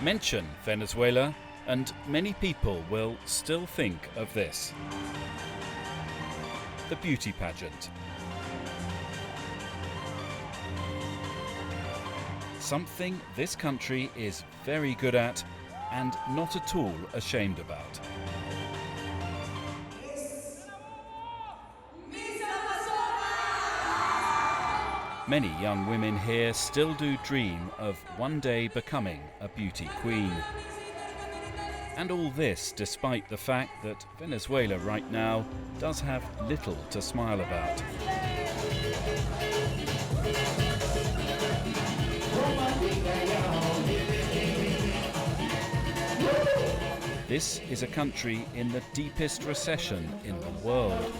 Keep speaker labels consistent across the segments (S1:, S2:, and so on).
S1: Mention Venezuela, and many people will still think of this: the beauty pageant. Something this country is very good at and not at all ashamed about. Many young women here still do dream of one day becoming a beauty queen. And all this despite the fact that Venezuela right now does have little to smile about. This is a country in the deepest recession in the world.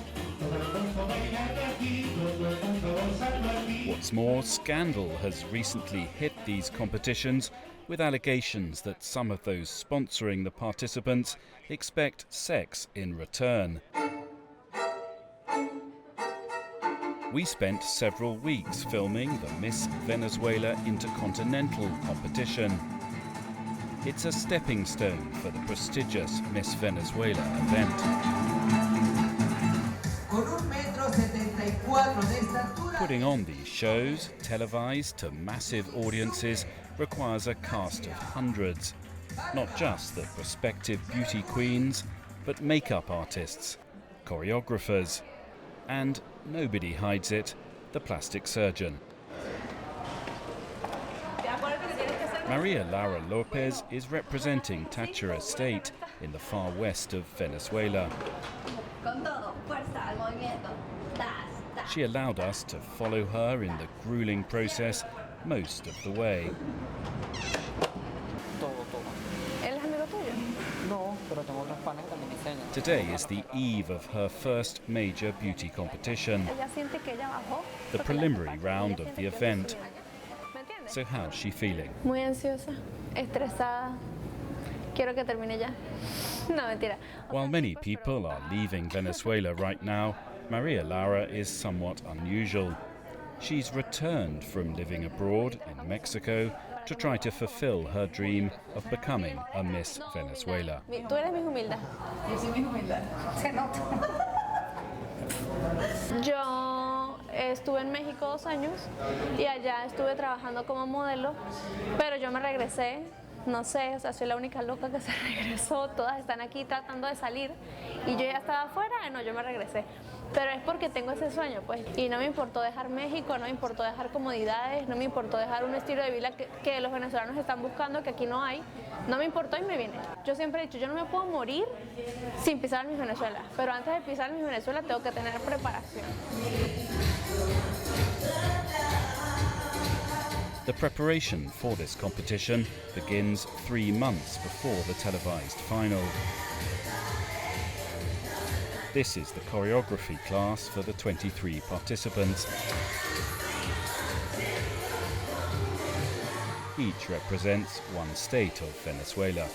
S1: What's more, scandal has recently hit these competitions with allegations that some of those sponsoring the participants expect sex in return. We spent several weeks filming the Miss Venezuela Intercontinental competition. It's a stepping stone for the prestigious Miss Venezuela event. Putting on these shows, televised to massive audiences, requires a cast of hundreds. Not just the prospective beauty queens, but makeup artists, choreographers, and, nobody hides it, the plastic surgeon. Maria Laura Lopez is representing Táchira State in the far west of Venezuela. She allowed us to follow her in the grueling process most of the way. Today is the eve of her first major beauty competition, the preliminary round of the event. So how's she feeling?
S2: Muy ansiosa, estresada. Quiero que termine ya. No, mentira.
S1: While many people are leaving Venezuela right now, Maria Laura is somewhat unusual. She's returned from living abroad in Mexico to try to fulfill her dream of becoming a Miss Venezuela.
S2: Tú eres mi humilde.
S3: Yo soy mi humildad. Se nota.
S2: Yo estuve en México 2 años y allá estuve trabajando como modelo, pero yo me regresé. No sé, o sea, soy la única loca que se regresó, todas están aquí tratando de salir y yo ya estaba afuera, no, yo me regresé. Pero es porque tengo ese sueño, pues, y no me importó dejar México, no me importó dejar comodidades, no me importó dejar un estilo de vida que los venezolanos están buscando, que aquí no hay, no me importó y me vine. Yo siempre he dicho, yo no me puedo morir sin pisar mi Venezuela, pero antes de pisar mi Venezuela tengo que tener preparación.
S1: The preparation for this competition begins 3 months before the televised final. This is the choreography class for the 23 participants. Each represents one state of Venezuela.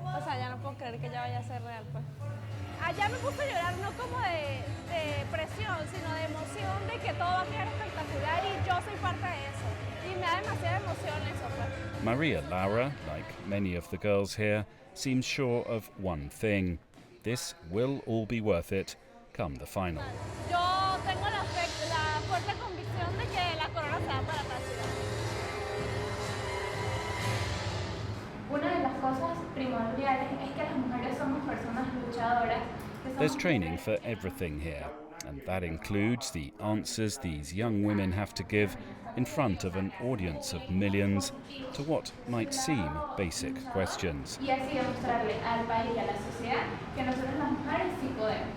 S2: O sea, ya no puedo creer que ya vaya a ser real, pues. Allá me puse a llorar no como de presión, sino de emoción de que todo va a quedar espectacular y yo soy parte de eso. Y me da demasiada emoción eso, pues.
S1: Maria Laura, like many of the girls here, seems sure of one thing. This will all be worth it come the final.
S2: Yo tengo la fuerte convicción de que la corona se va para Táchira.
S4: Una de las cosas primordiales es que las mujeres somos personas luchadoras.
S1: There's training for everything here, and that includes the answers these young women have to give in front of an audience of millions to what might seem basic questions.
S4: Y así demostrarle al país y a la sociedad que nosotros las mujeres sí podemos.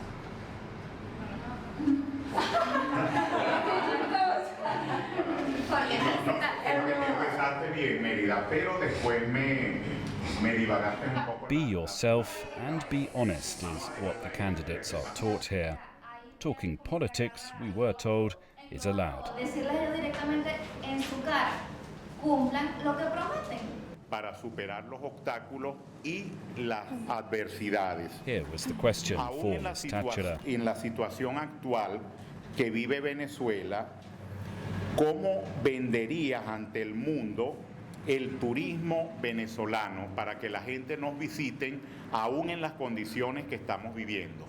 S5: Empezaste bien, Mérida, pero después me divagaste un poco.
S1: Be yourself and be honest is what the candidates are taught here. Talking politics, we were told, is allowed.
S4: Decirles directamente en su cara, cumplan lo que prometen.
S5: Para superar los obstáculos y las adversidades.
S1: Here was the question for
S5: Aún
S1: Miss Táchira.
S5: en la situación actual, que vive Venezuela, ¿cómo venderías ante el mundo el turismo venezolano para que la gente nos visite aún en las condiciones que estamos viviendo?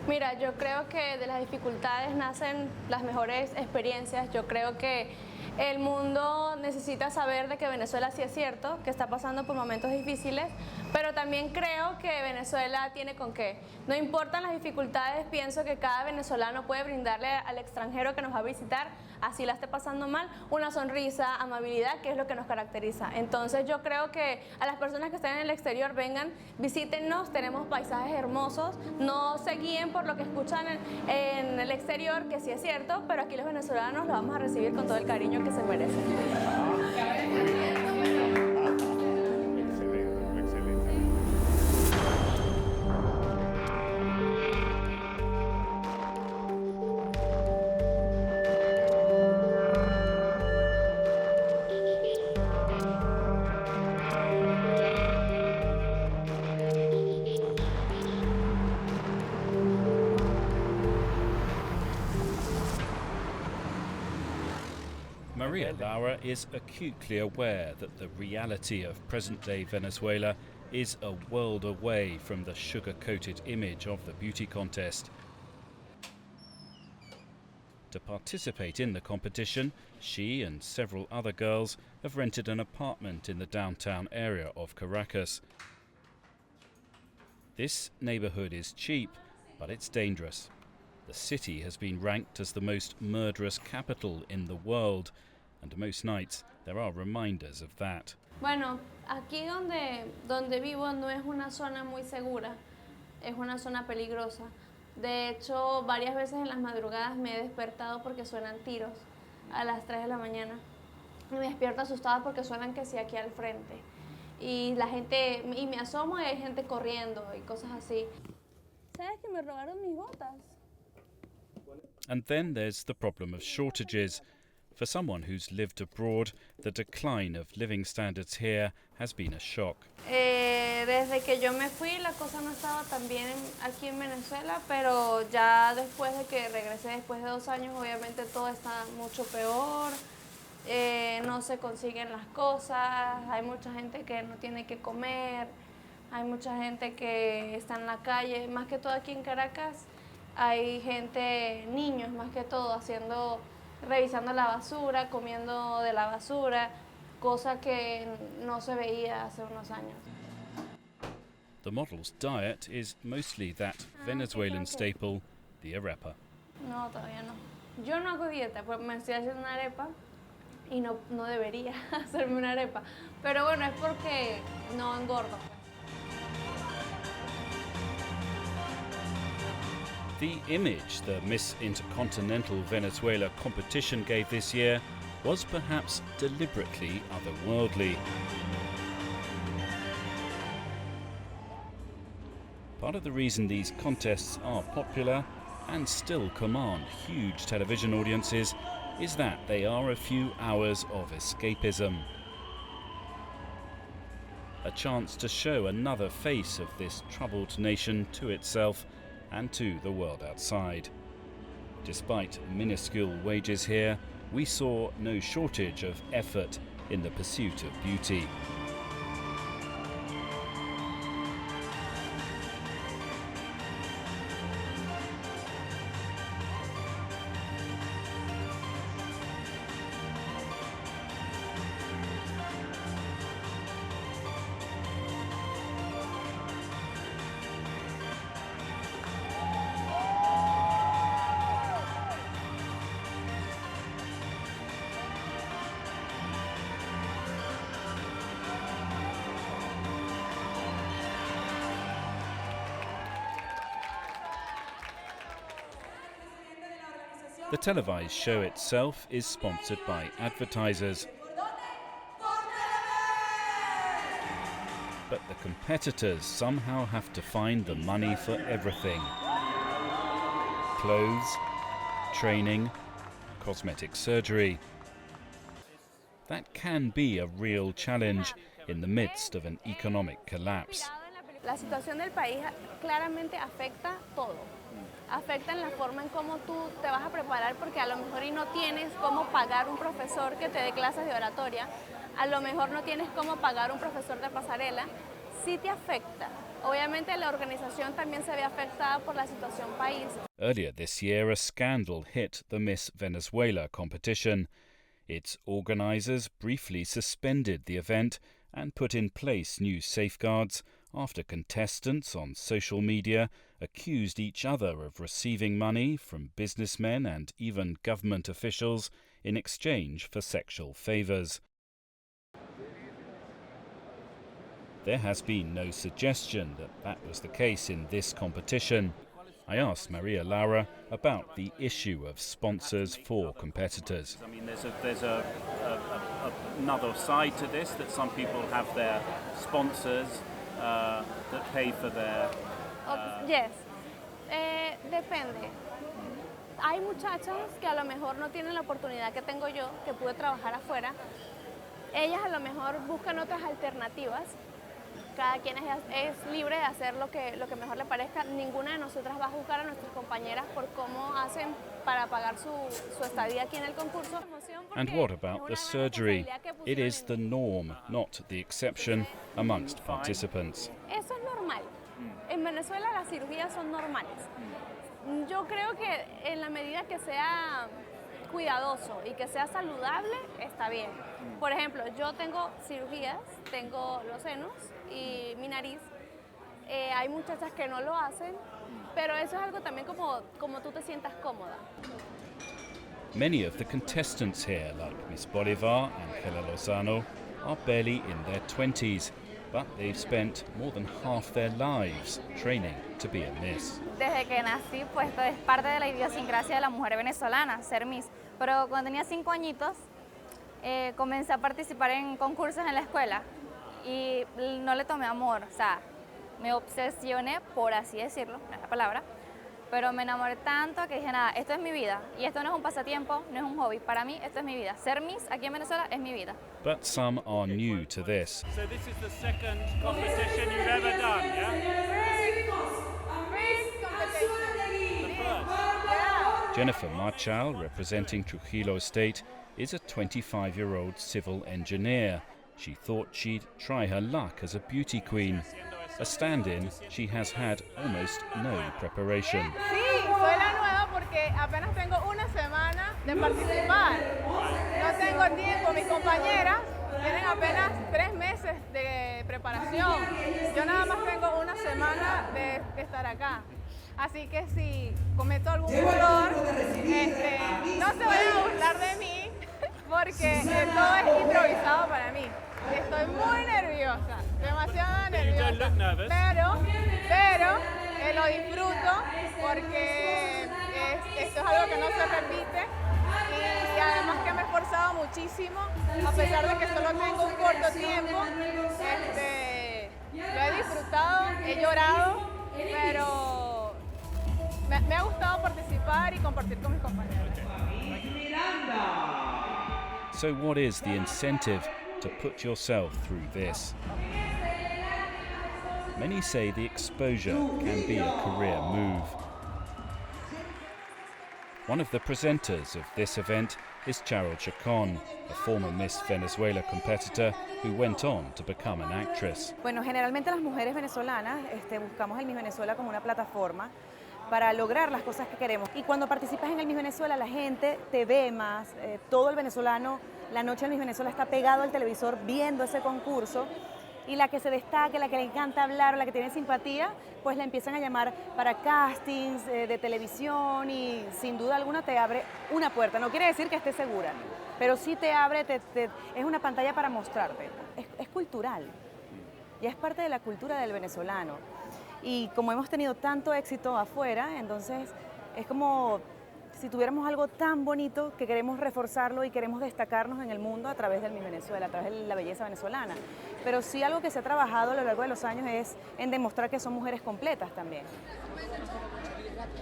S2: Mira, yo creo que de las dificultades nacen las mejores experiencias. Yo creo que el mundo necesita saber de que Venezuela sí es cierto, que está pasando por momentos difíciles, pero también creo que Venezuela tiene con qué. No importan las dificultades, pienso que cada venezolano puede brindarle al extranjero que nos va a visitar, así la esté pasando mal, una sonrisa, amabilidad, que es lo que nos caracteriza. Entonces yo creo que a las personas que están en el exterior vengan, visítennos, tenemos paisajes hermosos, no se guíen por lo que escuchan en el exterior, que sí es cierto, pero aquí los venezolanos lo vamos a recibir con todo el cariño que se merecen.
S1: Maria Laura is acutely aware that the reality of present-day Venezuela is a world away from the sugar-coated image of the beauty contest. To participate in the competition, she and several other girls have rented an apartment in the downtown area of Caracas. This neighborhood is cheap, but it's dangerous. The city has been ranked as the most murderous capital in the world, and most nights there are reminders of that.
S2: Bueno, aquí donde vivo no es una zona muy segura, es una zona peligrosa. De hecho, varias veces en las madrugadas me he despertado porque suenan tiros a las 3 de la mañana. Me despierto asustada porque suenan que sí aquí al frente. Y la gente, y me asomo y hay gente corriendo y cosas así. ¿Sabes que me robaron mis botas?
S1: And then there's the problem of shortages. For someone who's lived abroad, the decline of living standards here has been a shock.
S2: Desde que yo me fui, la cosa no estaba tan bien aquí en Venezuela, pero ya después de que regresé, después de 2 años, obviamente todo está mucho peor. No se consiguen las cosas, hay mucha gente que no tiene que comer, hay mucha gente que está en la calle, más que todo aquí en Caracas, hay gente, niños más que todo, revisando la basura, comiendo de la basura, cosa que no se veía hace unos años.
S1: The model's diet is mostly that Venezuelan staple, the arepa.
S2: No, todavía no. Yo no hago dieta, pues me estoy haciendo una arepa y no debería hacerme una arepa. Pero bueno, es porque no engordo.
S1: The image the Miss Intercontinental Venezuela competition gave this year was perhaps deliberately otherworldly. Part of the reason these contests are popular and still command huge television audiences is that they are a few hours of escapism. A chance to show another face of this troubled nation to itself and to the world outside. Despite minuscule wages here, we saw no shortage of effort in the pursuit of beauty. The televised show itself is sponsored by advertisers. But the competitors somehow have to find the money for everything. Clothes, training, cosmetic surgery. That can be a real challenge in the midst of an economic collapse.
S2: La situación del país claramente afecta todo. afecta en la forma en cómo tú te vas a preparar, porque a lo mejor y no tienes cómo pagar un profesor que te dé clases de oratoria, a lo mejor no tienes cómo pagar un profesor de pasarela, sí te afecta. Obviamente la organización también se ve afectada por la situación país.
S1: Earlier this year, a scandal hit the Miss Venezuela competition. Its organisers briefly suspended the event and put in place new safeguards after contestants on social media accused each other of receiving money from businessmen and even government officials in exchange for sexual favours. There has been no suggestion that that was the case in this competition. I asked Maria Laura about the issue of sponsors for competitors.
S6: I mean, there's another side to this, that some people have their sponsors that pay for their...
S2: Yes, depende. Hay muchachas que a lo mejor no tienen la oportunidad que tengo yo, que pude trabajar afuera. Ellas a lo mejor buscan otras alternativas. Cada quien es libre de hacer lo que mejor le parezca. Ninguna de nosotras va a juzgar a nuestras compañeras por cómo hacen para pagar su estadía aquí en el concurso.
S1: And what about the surgery? It is the norm, not the exception, amongst participants.
S2: Eso es normal. En Venezuela las cirugías son normales. Yo creo que en la medida que sea cuidadoso y que sea saludable, está bien. Por ejemplo, yo tengo cirugías, tengo los senos y mi nariz. Hay muchachas que no lo hacen, pero eso es algo también como tú te sientas cómoda.
S1: Many of the contestants here, like Miss Bolivar and Angela Lozano, are barely in their 20s, but they've spent more than half their lives training to be a Miss.
S7: Desde que nací, pues esto es parte de la idiosincrasia de la mujer venezolana, ser Miss. Pero cuando tenía 5 añitos, comencé a participar en concursos en la escuela y no le tomé amor, o sea, me obsesioné, por así decirlo, no es la palabra, pero me enamoré tanto que dije, nada, esto es mi vida, y esto no es un pasatiempo, no es un hobby, para mí esto es mi vida. Ser Miss aquí en Venezuela es mi vida.
S1: But some are new to this.
S6: So this is the second competition you've ever done, yeah?
S1: Jennifer Marchal, representing Trujillo State, is a 25-year-old civil engineer. She thought she'd try her luck as a beauty queen. A stand-in, she has had almost no preparation.
S8: Sí, soy la nueva porque apenas tengo una semana de participar. No tengo tiempo, mis compañeras tienen apenas 3 meses de preparación. Yo nada más tengo una semana de estar acá. Así que si cometo algún error, no se vayan a burlar de mí porque todo es improvisado para mí. Estoy muy nerviosa, demasiado nerviosa, pero lo disfruto porque esto es algo que no se repite y además que me he esforzado muchísimo, a pesar de que solo tengo un corto tiempo, lo he disfrutado, he llorado, pero me ha gustado participar y compartir con mis compañeros.
S1: So what is the incentive to put yourself through this? Many say the exposure can be a career move. One of the presenters of this event is Charol Chacon, a former Miss Venezuela competitor who went on to become an actress.
S9: Bueno, generalmente las mujeres venezolanas buscamos el Miss Venezuela como una plataforma para lograr las cosas que queremos. Y cuando participas en el Miss Venezuela, la gente te ve más, todo el venezolano, la noche del Miss Venezuela está pegado al televisor viendo ese concurso, y la que se destaque, la que le encanta hablar, o la que tiene simpatía, pues la empiezan a llamar para castings de televisión, y sin duda alguna te abre una puerta. No quiere decir que estés segura, pero sí te abre, es una pantalla para mostrarte. Es cultural, y es parte de la cultura del venezolano. Y como hemos tenido tanto éxito afuera, entonces es como si tuviéramos algo tan bonito que queremos reforzarlo y queremos destacarnos en el mundo a través del Miss Venezuela, a través de la belleza venezolana. Pero sí, algo que se ha trabajado a lo largo de los años es en demostrar que son mujeres completas también.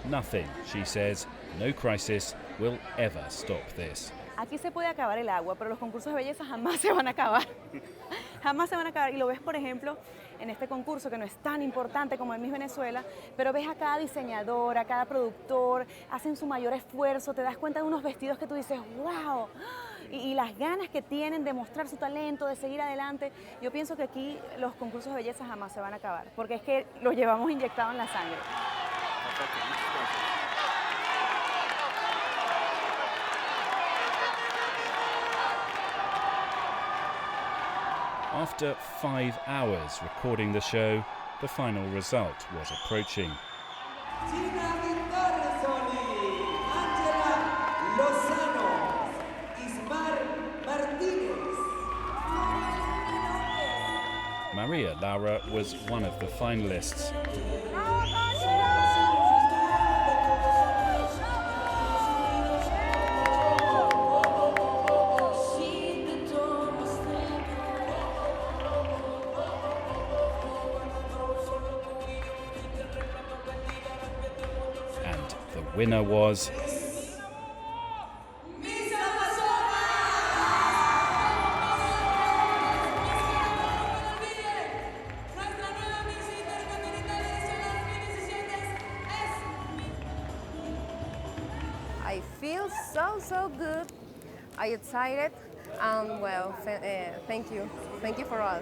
S1: Nothing, she says, no crisis will ever stop this.
S9: Aquí se puede acabar el agua, pero los concursos de belleza jamás se van a acabar. Jamás se van a acabar. Y lo ves, por ejemplo, en este concurso que no es tan importante como en Miss Venezuela, pero ves a cada diseñador, a cada productor, hacen su mayor esfuerzo, te das cuenta de unos vestidos que tú dices, wow, y las ganas que tienen de mostrar su talento, de seguir adelante. Yo pienso que aquí los concursos de belleza jamás se van a acabar, porque es que los llevamos inyectados en la sangre.
S1: After 5 hours recording the show, the final result was approaching. Maria Laura was one of the finalists. And the winner was
S10: I feel so good. I'm excited, and well, thank you for all.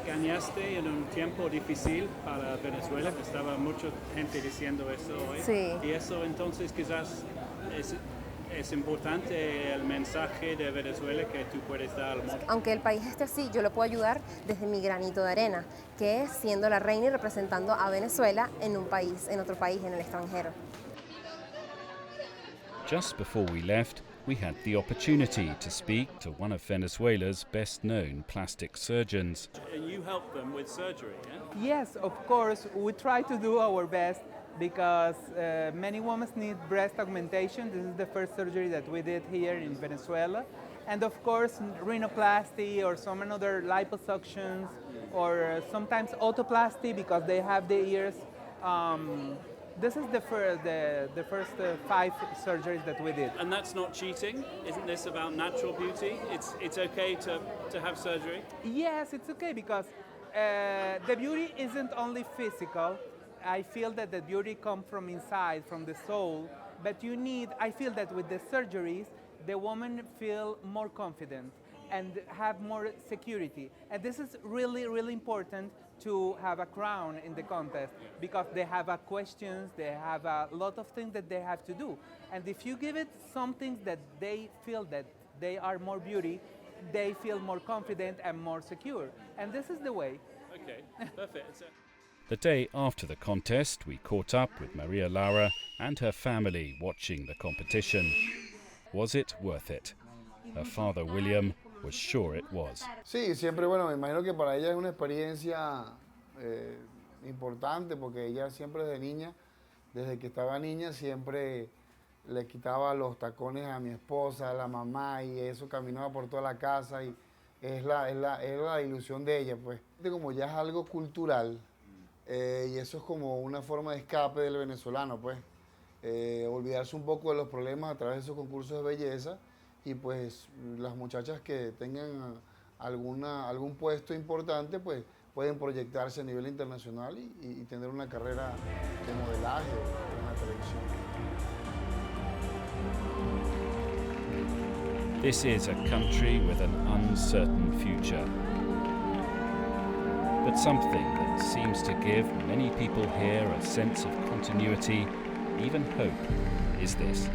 S6: Gañaste en un tiempo difícil para Venezuela, que estaba mucha gente diciendo eso hoy.
S10: Sí.
S6: Y eso entonces quizás es importante el mensaje de Venezuela que tú puedes dar al mundo.
S10: Aunque el país esté así, yo lo puedo ayudar desde mi granito de arena, que es siendo la reina y representando a Venezuela en un país, en otro país, en el extranjero.
S1: just before we left, we had the opportunity to speak to one of Venezuela's best-known plastic surgeons.
S6: You help them with surgery, yeah?
S11: Yes, of course, we try to do our best because many women need breast augmentation. This is the first surgery that we did here in Venezuela. And of course, rhinoplasty or some other liposuctions or sometimes autoplasty because they have the ears. This is the first 5 surgeries that we did.
S6: And that's not cheating? Isn't this about natural beauty? It's okay to have surgery?
S11: Yes, it's okay because the beauty isn't only physical. I feel that the beauty comes from inside, from the soul. But I feel that with the surgeries, the woman feel more confident and have more security. And this is really, really important to have a crown in the contest because they have questions, they have a lot of things that they have to do. And if you give it some things that they feel that they are more beauty, they feel more confident and more secure. And this is the way.
S6: Okay, perfect.
S1: The day after the contest, we caught up with Maria Laura and her family watching the competition. Was it worth it? Her father, William, was sure it was.
S12: Sí, siempre, bueno, me imagino que para ella es una experiencia importante porque ella siempre desde que estaba niña, siempre le quitaba los tacones a mi esposa, a la mamá y eso caminaba por toda la casa y es la ilusión de ella, pues. Como ya es algo cultural y eso es como una forma de escape del venezolano, pues. Olvidarse un poco de los problemas a través de esos concursos de belleza y pues las muchachas que tengan algún puesto importante pues pueden proyectarse a nivel internacional y tener una carrera de modelaje en la televisión.
S1: This is a country with an uncertain future. But something that seems to give many people here a sense of continuity, even hope, is this.